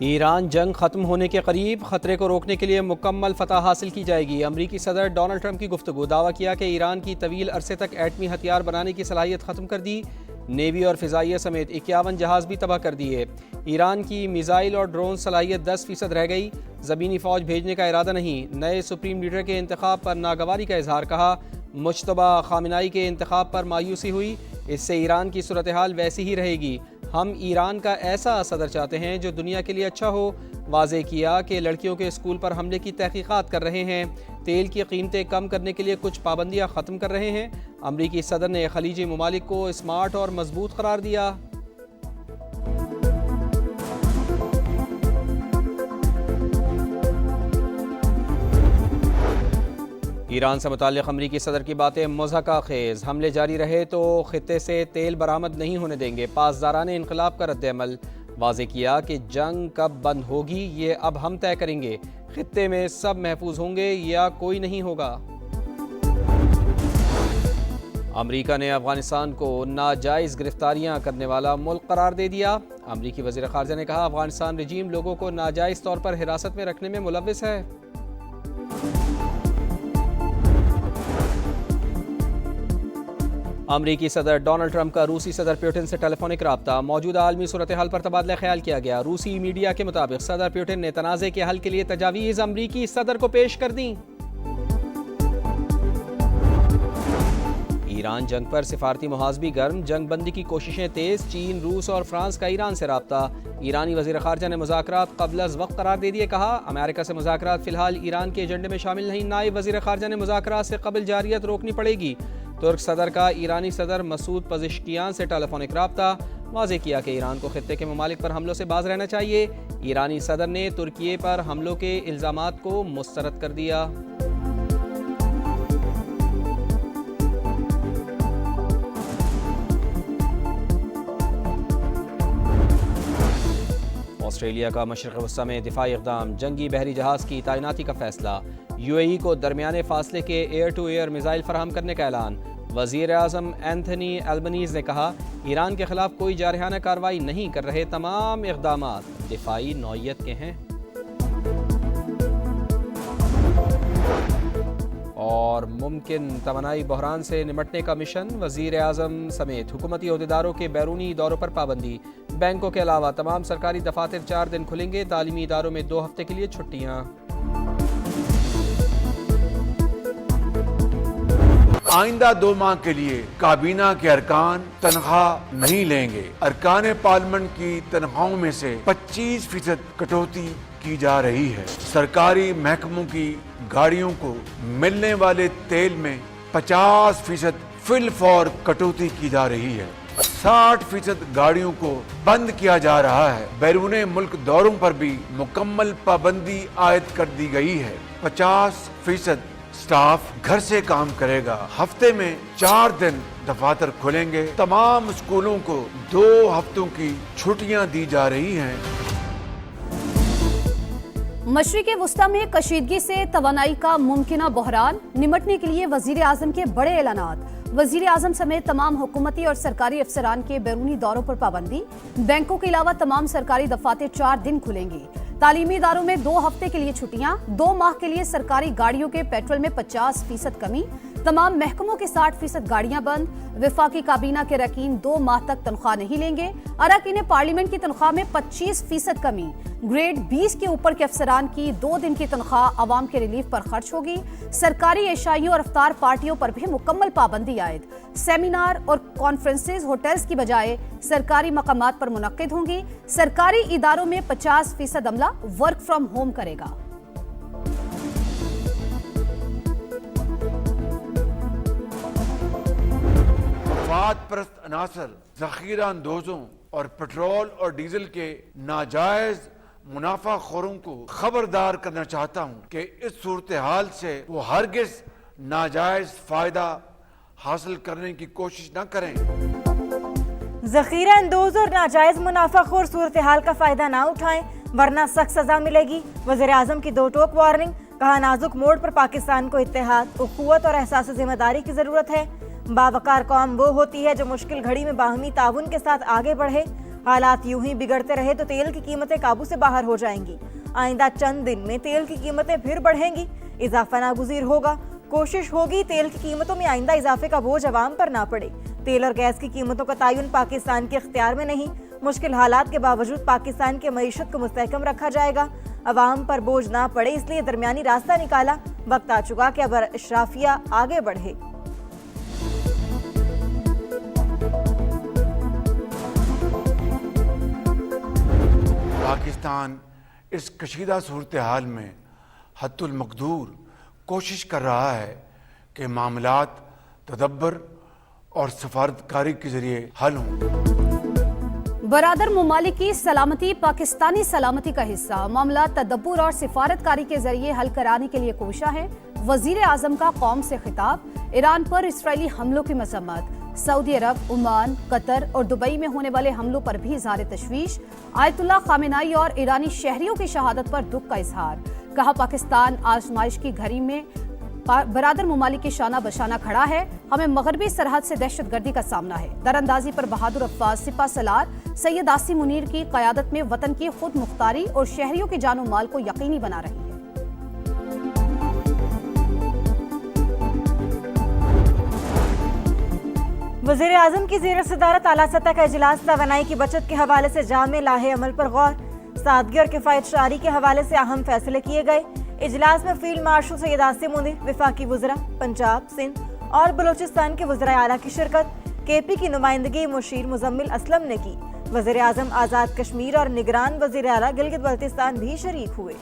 ایران جنگ ختم ہونے کے قریب، خطرے کو روکنے کے لیے مکمل فتح حاصل کی جائے گی۔ امریکی صدر ڈونلڈ ٹرمپ کی گفتگو، دعویٰ کیا کہ ایران کی طویل عرصے تک ایٹمی ہتھیار بنانے کی صلاحیت ختم کر دی، نیوی اور فضائیہ سمیت 51 جہاز بھی تباہ کر دیے۔ ایران کی میزائل اور ڈرون صلاحیت 10% رہ گئی، زمینی فوج بھیجنے کا ارادہ نہیں۔ نئے سپریم لیڈر کے انتخاب پر ناگواری کا اظہار، کہا مجتبی خامنائی کے انتخاب پر مایوسی ہوئی، اس سے ایران کی صورتحال ویسی ہی رہے گی۔ ہم ایران کا ایسا صدر چاہتے ہیں جو دنیا کے لیے اچھا ہو۔ واضح کیا کہ لڑکیوں کے اسکول پر حملے کی تحقیقات کر رہے ہیں، تیل کی قیمتیں کم کرنے کے لیے کچھ پابندیاں ختم کر رہے ہیں۔ امریکی صدر نے خلیجی ممالک کو اسمارٹ اور مضبوط قرار دیا۔ ایران سے متعلق امریکی صدر کی باتیں مضحکہ خیز، حملے جاری رہے تو خطے سے تیل برآمد نہیں ہونے دیں گے۔ پاسداران انقلاب کا رد عمل، واضح کیا کہ جنگ کب بند ہوگی یہ اب ہم طے کریں گے، خطے میں سب محفوظ ہوں گے یا کوئی نہیں ہوگا۔ امریکہ نے افغانستان کو ناجائز گرفتاریاں کرنے والا ملک قرار دے دیا۔ امریکی وزیر خارجہ نے کہا افغانستان رجیم لوگوں کو ناجائز طور پر حراست میں رکھنے میں ملوث ہے۔ امریکی صدر ڈونلڈ ٹرمپ کا روسی صدر پیوٹن سے ٹیلی فونک رابطہ، موجودہ عالمی صورتحال پر تبادلہ خیال کیا گیا۔ روسی میڈیا کے مطابق صدر پیوٹن نے تنازع کے حل کے لیے تجاویز امریکی صدر کو پیش کر دیں۔ ایران جنگ پر سفارتی محاذبی گرم، جنگ بندی کی کوششیں تیز، چین، روس اور فرانس کا ایران سے رابطہ۔ ایرانی وزیر خارجہ نے مذاکرات قبل از وقت قرار دے دیے، کہا امریکہ سے مذاکرات فی الحال ایران کے ایجنڈے میں شامل نہیں۔ نائب وزیر خارجہ نے مذاکرات سے قبل جارحیت روکنی پڑے گی۔ ترک صدر کا ایرانی صدر مسعود پزشکیان سے ٹیلی فونک رابطہ، واضح کیا کہ ایران کو خطے کے ممالک پر حملوں سے باز رہنا چاہیے۔ ایرانی صدر نے ترکیے پر حملوں کے الزامات کو مسترد کر دیا۔ آسٹریلیا کا مشرق وسطی میں دفاعی اقدام، جنگی بحری جہاز کی تعیناتی کا فیصلہ، یو اے ای کو درمیانے فاصلے کے ایئر ٹو ایئر میزائل فراہم کرنے کا اعلان۔ وزیر اعظم اینتھنی البنیز نے کہا ایران کے خلاف کوئی جارحانہ کارروائی نہیں کر رہے، تمام اقدامات دفاعی نوعیت کے ہیں۔ اور ممکن توانائی بحران سے نمٹنے کا مشن، وزیر اعظم سمیت حکومتی عہدیداروں کے بیرونی دوروں پر پابندی۔ بینکوں کے علاوہ تمام سرکاری دفاتر 4 دن کھلیں گے، تعلیمی اداروں میں 2 ہفتے کے لیے چھٹیاں۔ آئندہ 2 ماہ کے لیے کابینہ کے ارکان تنخواہ نہیں لیں گے۔ ارکان پارلیمنٹ کی تنخواہوں میں سے 25% کٹوتی کی جا رہی ہے۔ سرکاری محکموں کی گاڑیوں کو ملنے والے تیل میں 50% فی الفور کٹوتی کی جا رہی ہے۔ 60% گاڑیوں کو بند کیا جا رہا ہے۔ بیرون ملک دوروں پر بھی مکمل پابندی عائد کر دی گئی ہے۔ 50% سٹاف گھر سے کام کرے گا۔ ہفتے میں 4 دن دفاتر کھلیں گے۔ تمام اسکولوں کو 2 ہفتوں کی چھٹیاں دی جا رہی ہیں۔ مشرق وسطی میں کشیدگی سے توانائی کا ممکنہ بحران، نمٹنے کے لیے وزیر اعظم کے بڑے اعلانات۔ وزیر اعظم سمیت تمام حکومتی اور سرکاری افسران کے بیرونی دوروں پر پابندی۔ بینکوں کے علاوہ تمام سرکاری دفاتر 4 دن کھلیں گے۔ تعلیمی اداروں میں 2 ہفتے کے لیے چھٹیاں۔ 2 ماہ کے لیے سرکاری گاڑیوں کے پیٹرول میں 50% کمی۔ تمام محکموں کے 60% گاڑیاں بند۔ وفاقی کابینہ کے رکین 2 ماہ تک تنخواہ نہیں لیں گے۔ اراکین پارلیمنٹ کی تنخواہ میں 25% کمی۔ گریڈ 20 کے اوپر کے افسران کی 2 دن کی تنخواہ عوام کے ریلیف پر خرچ ہوگی۔ سرکاری عشائیوں اور افطار پارٹیوں پر بھی مکمل پابندی عائد۔ سیمینار اور کانفرنسز ہوٹلز کی بجائے سرکاری مقامات پر منعقد ہوں گی۔ سرکاری اداروں میں 50% عملہ ورک فرام ہوم کرے گا۔ مفاد پرست عناصر، ذخیرہ اندوزوں اور پیٹرول اور ڈیزل کے ناجائز منافع خوروں کو خبردار کرنا چاہتا ہوں کہ اس صورتحال سے وہ ہرگز ناجائز فائدہ حاصل کرنے کی کوشش نہ کریں۔ ذخیرہ اندوز اور ناجائز منافع خور صورتحال کا فائدہ نہ اٹھائیں ورنہ سخت سزا ملے گی۔ وزیر اعظم کی 2 ٹوک وارننگ، کہا نازک موڑ پر پاکستان کو اتحاد، اخوت اور احساس ذمہ داری کی ضرورت ہے۔ باوقار قوم وہ ہوتی ہے جو مشکل گھڑی میں باہمی تعاون کے ساتھ آگے بڑھے۔ हालात यूं ही बिगड़ते रहे तो तेल की कीमतें काबू से बाहर हो जाएंगी। आइंदा चंद दिन में तेल की कीमतें फिर बढ़ेंगी। इजाफा नागुज़ीर होगा। कोशिश होगी तेल की कीमतों में आइंदा इजाफे का बोझ अवाम पर ना पड़े। तेल और गैस की कीमतों का तयन पाकिस्तान के इख्तियार में नहीं। मुश्किल हालात के बावजूद पाकिस्तान की मईशत को मुस्तहकम रखा जाएगा। अवाम पर बोझ ना पड़े इसलिए दरमियानी रास्ता निकाला। वक्त आ चुका कि अब अशराफिया आगे बढ़े। पाकिस्तान इस कशीदा सूरत हाल में हद्दुल मक़दूर कोशिश कर रहा है कि मामलात तदब्बर और सफारतकारी के जरिए हल हों। बरादर ममालिक की सलामती पाकिस्तानी सलामती का हिस्सा। मामला तदब्बर और सिफारतकारी के जरिए हल कराने के लिए कोशा है। वजीर आजम का कौम से खिताब। ईरान पर इसराइली हमलों की मजम्मत। सऊदी अरब, ओमान, कतर और दुबई में होने वाले हमलों पर भी इजहार तशवीश। आयतुल्लाह खामेनाई और ईरानी शहरियों की शहादत पर दुख का इजहार। कहा पाकिस्तान आजमाइश की घड़ी में बरादर ममालिक की शाना बशाना खड़ा है। हमें मगरबी सरहद से दहशतगर्दी का सामना है। दरअंदाजी पर बहादुर अफ़्फ़ाज़ सिपा सलार सैयद आसिम मुनीर की क़यादत में वतन की खुद मुख्तारी और शहरियों की जानो माल को यकीनी बना रही है। वज़ीर आज़म की ज़ेर सदारत आला सतह का इजलास तवानाई की बचत के हवाले से जामे लाहे अमल पर गौर। सादगी और किफ़ायत शारी के हवाले से अहम फैसले किए गए। इजलास में फील्ड मार्शल सैयद आसिम मुनीर, विफाकी वज़रा पंजाब, सिंध और बलूचिस्तान के वज़राए आला की शिरकत। केपी की नुमाइंदगी मुशीर मुजम्मिल असलम ने की। वज़ीर आज़म आज़ाद कश्मीर और निगरान वज़ीर आला गिलगित बल्तिस्तान भी शरीक हुए।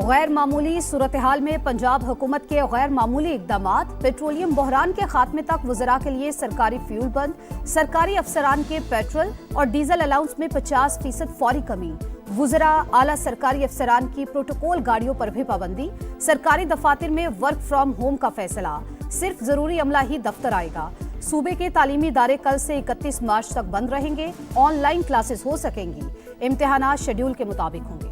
गैर मामूली सूरत हाल में पंजाब हुकूमत के गैर मामूली इकदामात। पेट्रोलियम बहरान के खात्मे तक वज़रा के लिए सरकारी फ्यूल बंद। सरकारी अफसरान के पेट्रोल और डीजल अलाउंस में 50% फौरी कमी। वज़रा आला सरकारी अफसरान की प्रोटोकॉल गाड़ियों पर भी पाबंदी। सरकारी दफातर में वर्क फ्रॉम होम का फैसला। सिर्फ जरूरी अमला ही दफ्तर आएगा। सूबे के तालीमी इदारे कल से 31 मार्च तक बंद रहेंगे। ऑनलाइन क्लासेस हो सकेंगी। इम्तिहानात शेड्यूल के मुताबिक होंगे।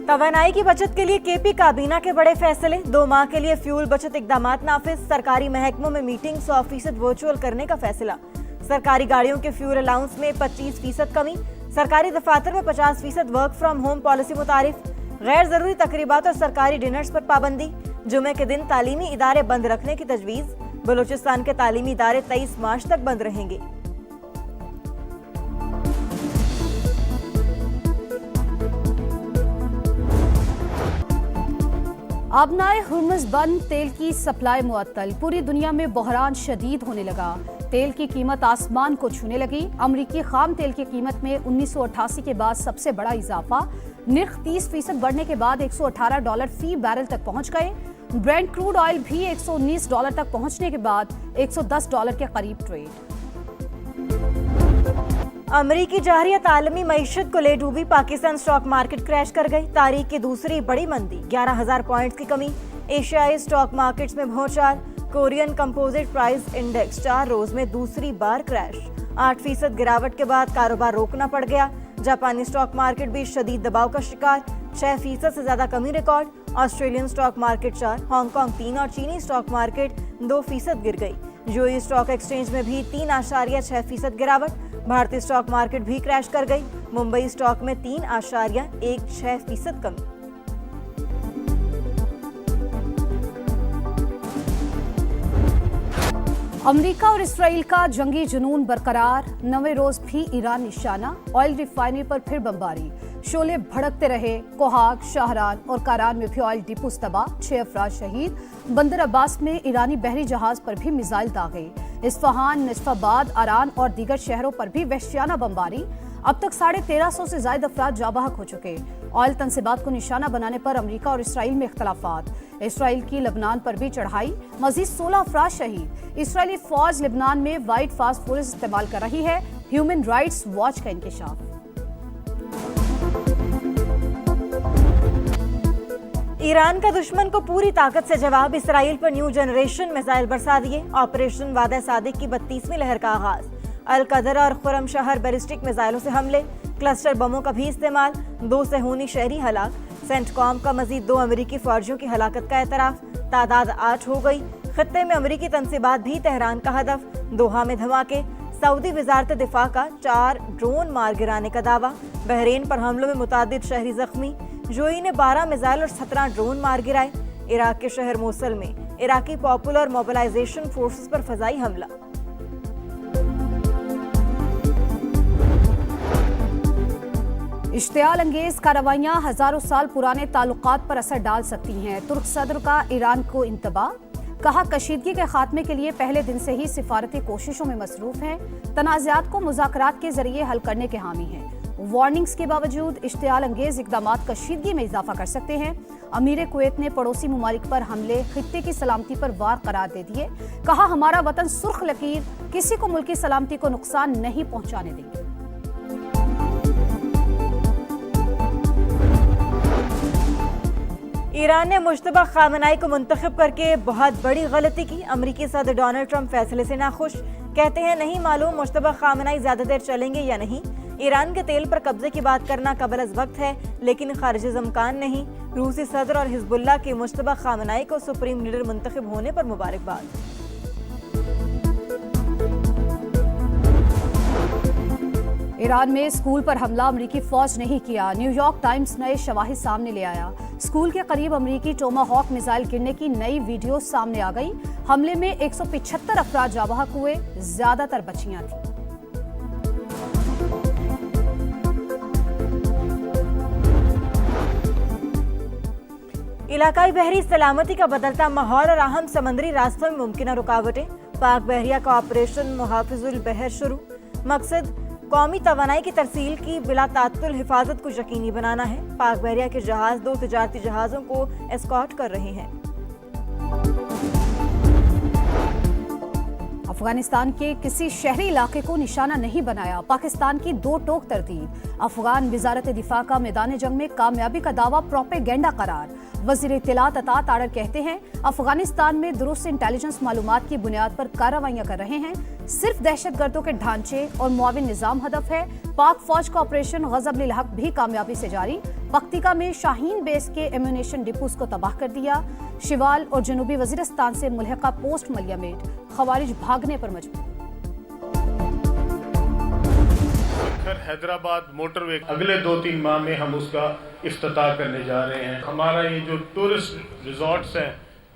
तवानाई की बचत के लिए केपी काबीना के बड़े फैसले। 2 माह के लिए फ्यूल बचत इकदामात नाफिज। सरकारी महकमों में मीटिंग 100% वर्चुअल करने का फैसला। सरकारी गाड़ियों के फ्यूल अलाउंस में 25% कमी। सरकारी दफातर में 50% वर्क फ्रॉम होम पॉलिसी मुतारिफ। गैर जरूरी तकरीबात और सरकारी डिनर्स पर पाबंदी। जुमे के दिन तालीमी इदारे बंद रखने की तजवीज़। बलूचिस्तान के तालीमी इदारे 23 मार्च तक बंद रहेंगे। आबनाए हुर्मुज़ बंद। तेल की सप्लाई मुअत्तल। पूरी दुनिया में बहरान शदीद होने लगा। तेल की कीमत आसमान को छूने लगी। अमरीकी खाम तेल की कीमत में 1988 के बाद सबसे बड़ा इजाफा। निर्ख 30% बढ़ने के बाद $118 फी बैरल तक पहुंच गए। ब्रेंट क्रूड ऑयल भी $119 तक पहुंचने के बाद $110 के करीब ट्रेड। अमरीकी जाहरियत आलमी मईशत को ले डूबी। पाकिस्तान स्टॉक मार्केट क्रैश कर गई। तारीख की दूसरी बड़ी मंदी। 11,000 पॉइंट्स की कमी। एशियाई स्टॉक मार्केट्स में भौचाल। कोरियन कंपोजिट प्राइस इंडेक्स 4 रोज में दूसरी बार क्रैश। 8% गिरावट के बाद कारोबार रोकना पड़ गया। जापानी स्टॉक मार्केट भी शदीद दबाव का शिकार। 6% से ज्यादा कमी record. Australian stock market 4, Hong Kong 3 और चीनी स्टॉक मार्केट 2% गिर गई। यूएई स्टॉक एक्सचेंज में भी 3.6% गिरावट। भारतीय स्टॉक मार्केट भी क्रैश कर गई। मुंबई स्टॉक में 3.16% कमी। अमेरिका और इसराइल का जंगी जुनून बरकरार। 9वें रोज भी ईरान निशाना। ऑयल रिफाइनरी पर फिर बमबारी। शोले भड़कते रहे। कोहाग, शाहरान और कारान में भी ऑयल डिपोस तबाह। 6 अफराद शहीद। बंदर अब्बास में ईरानी बहरी जहाज पर भी मिसाइल दागे। इस्फहान, नजफाबाद, आरान और दीगर शहरों पर भी वहशियाना बमबारी। अब तक 1350 से ज्यादा अफराद जाबाहक हो चुके। ऑयल तनसीबात को निशाना बनाने पर अमेरिका और इसराइल में इख्तलाफात। इसराइल की लेबनान पर भी चढ़ाई। मजीद 16 अफराद शहीद। इसराइली फौज लेबनान में वाइट फास्फोरस इस्तेमाल कर रही है। ह्यूमन राइट्स वॉच का इंकशाफ। ईरान का दुश्मन को पूरी ताकत से जवाब। इसराइल पर न्यू जनरेशन मिसाइल बरसा दिए। ऑपरेशन वादा सादिक की 32वीं लहर का आगाज। अल कदर और खुरम शहर बैलिस्टिक मिसाइलों से हमले। क्लस्टर बमों का भी इस्तेमाल, 2 सेहूनी शहरी हलाक। सेंटकॉम का मजीद 2 अमेरिकी फौजियों की हलाकत का एतराफ, तादाद 8 हो गई। खत्ते में अमेरिकी तंसीबात भी तेहरान का हदफ, दोहा में धमाके। सऊदी वजारत दिफा का 4 ड्रोन मार गिराने का दावा। बहरीन पर हमलों में मुतादिद शहरी जख्मी। यूएई ने 12 मिसाइल और 17 ड्रोन मार गिराए। इराक के शहर मोसल में इराकी पॉपुलर मोबिलाइजेशन फोर्सेस पर फजाई हमला। इश्तियाल अंगेज कार्रवाइयां हजारों साल पुराने ताल्लुकात पर असर डाल सकती हैं। तुर्क सदर का ईरान को इंतबाह, कहा कशीदगी के खात्मे के लिए पहले दिन से ही सिफारती कोशिशों में मसरूफ हैं। तनाज़ात को मुज़ाकरात के जरिए हल करने के हामी हैं। वार्निंग्स के बावजूद इश्तियाल अंगेज इक़दामात कशीदगी में इजाफा कर सकते हैं। अमीर कुवैत ने पड़ोसी ममालिक पर हमले खित्ते की सलामती पर वार करार दे दिए। कहा हमारा वतन सुर्ख लकीर, किसी को मुल्की सलामती को नुकसान नहीं पहुंचाने देंगे। ईरान ने मुश्तबा खामनाई को मुंतखब करके बहुत बड़ी गलती की। अमेरिकी सदर डोनाल्ड ट्रंप फैसले से नाखुश, कहते हैं नहीं मालूम मुश्तबा खामनाई ज्यादा देर चलेंगे या नहीं। ईरान के तेल पर कब्जे की बात करना कबल अज़ वक्त है, लेकिन खारिजी ज़मकान नहीं। रूसी सदर और हिजबुल्लाह के मुश्तबा खामनाई को सुप्रीम लीडर मुंतखब होने पर मुबारकबाद। ईरान में स्कूल पर हमला अमेरिकी फौज नहीं किया। न्यूयॉर्क टाइम्स नए शवाहिद सामने ले आया। स्कूल के करीब अमेरिकी टोमाहॉक मिसाइल गिरने की नई वीडियो सामने आ गई। हमले में 175 अफराद जाबाहक हुए, ज्यादातर बच्चियां थीं। इलाकाई बहरी सलामती का बदलता माहौल और अहम समंदरी रास्तों में मुमकिन रुकावटें। पाक बहरिया का ऑपरेशन मुहाफिजुल बहर शुरू। मकसद कौमी तवानाई की तरसील की बिला तात्तुल हिफाजत को यकीनी बनाना है। पाक बहरिया के जहाज 2 तिजारती जहाज़ों को एस्कॉर्ट कर रहे हैं। अफगानिस्तान के किसी शहरी इलाके को निशाना नहीं बनाया, पाकिस्तान की 2 टोक तरतीब। अफगान वजारत दिफा का मैदान जंग में कामयाबी का दावा प्रोपेगेंडा करार। वज़ीर इत्तलात अता तारर कहते हैं अफगानिस्तान में दुरुस्त इंटेलिजेंस मालूमात की बुनियाद पर कार्रवाइयां कर रहे हैं। सिर्फ दहशतगर्दों के ढांचे और मुआविन निजाम हदफ है। पाक फौज का ऑपरेशन गज़ब लिल हक भी कामयाबी से जारी। पख्तिका में शाहीन बेस के एम्यूनेशन डिपोस को तबाह कर दिया। शिवाल और जनूबी वजीरिस्तान से मुल्हिका पोस्ट मलियामेट, खवारिज भागने पर मजबूर। हैदराबाद मोटरवे अगले 2-3 माह में हम उसका इफ्तिताह करने जा रहे हैं। हमारा ये जो टूरिस्ट रिजॉर्ट्स हैं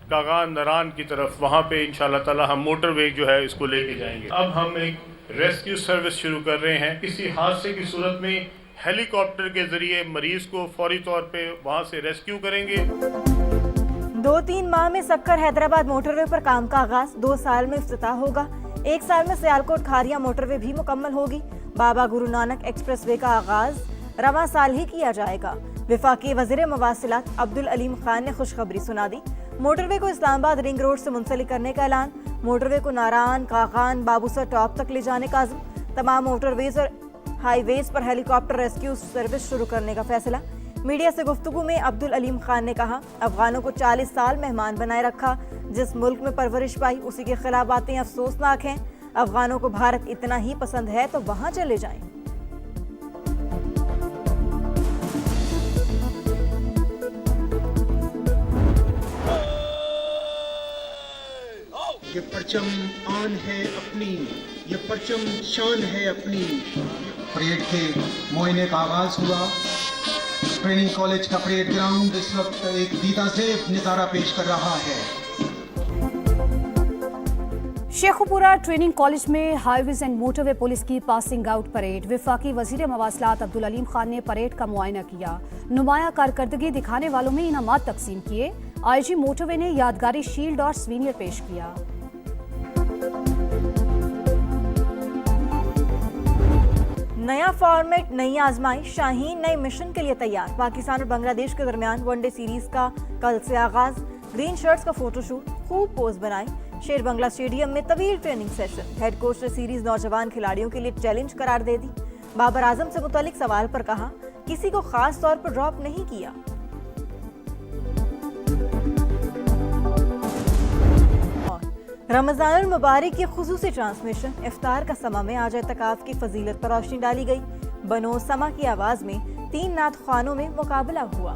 कागान नरान की तरफ, वहाँ पे इंशाल्लाह ताला हम मोटरवे जो है इसको लेके जाएंगे। अब हम एक रेस्क्यू सर्विस शुरू कर रहे हैं। किसी हादसे की सूरत में हेलीकॉप्टर के जरिए मरीज को फौरी तौर पे वहाँ से रेस्क्यू करेंगे। 2-3 माह में सक्कर हैदराबाद मोटरवे पर काम का आगाज, 2 साल में इफ्तिताह होगा। 1 साल में सियालकोट खारिया मोटरवे भी मुकम्मल होगी। बाबा गुरु नानक एक्सप्रेसवे का आगाज रवां साल ही किया जाएगा। वफाकी वज़ीर मवासिलात अब्दुल अलीम खान ने खुशखबरी सुना दी। मोटरवे को इस्लामाबाद रिंग रोड से मुंसलिक करने का ऐलान। मोटरवे को नारान, कागान, बाबूसर टॉप तक ले जाने का आज़म। तमाम मोटरवेज और हाईवेज पर हेलीकॉप्टर रेस्क्यू सर्विस शुरू करने का फैसला। मीडिया से गुफ्तगू में अब्दुल अलीम खान ने कहा अफगानों को 40 साल मेहमान बनाए रखा। जिस मुल्क में परवरिश पाई उसी के खिलाफ बातें अफसोसनाक हैं। अफगानों को भारत इतना ही पसंद है तो वहां चले जाएं। ये परचम आन है अपनी, ये परचम शान है अपनी। परेड के मुआयने का आगाज हुआ। ट्रेनिंग कॉलेज का परेड ग्राउंड इस वक्त एक दीदाज़ेब नज़ारा पेश कर रहा है। शेखुपुरा ट्रेनिंग कॉलेज में हाईवेज एंड मोटरवे पुलिस की पासिंग आउट परेड। वफाकी वजीर मवासिलात अब्दुल अलीम खान ने परेड का मुआयना किया। नुमाया कारकर्दगी दिखाने वालों में इनामात तकसीम किए। आईजी मोटरवे ने यादगारी शील्ड और स्वीनियर पेश किया। नया फॉर्मेट, नई आजमाइश, शाहीन नए मिशन के लिए तैयार। पाकिस्तान और बांग्लादेश के दरमियान वनडे सीरीज का कल से आगाज। ग्रीन शर्ट्स का फोटोशूट, खूब पोज बनाए। शेर बंगला स्टेडियम में तवील ट्रेनिंग सेशन। हेड कोच ने सीरीज नौजवान खिलाड़ियों के लिए चैलेंज करार दे दी। बाबर आजम से मुतालिक सवाल पर कहा किसी को खास तौर पर ड्रॉप नहीं किया। रमज़ान अल मुबारक की खुसूसी ट्रांसमिशन। इफ्तार का समा में आज एतकाफ की फजीलत पर रोशनी डाली गई। بنو سما کی آواز میں 3 نعت خوانوں میں مقابلہ ہوا۔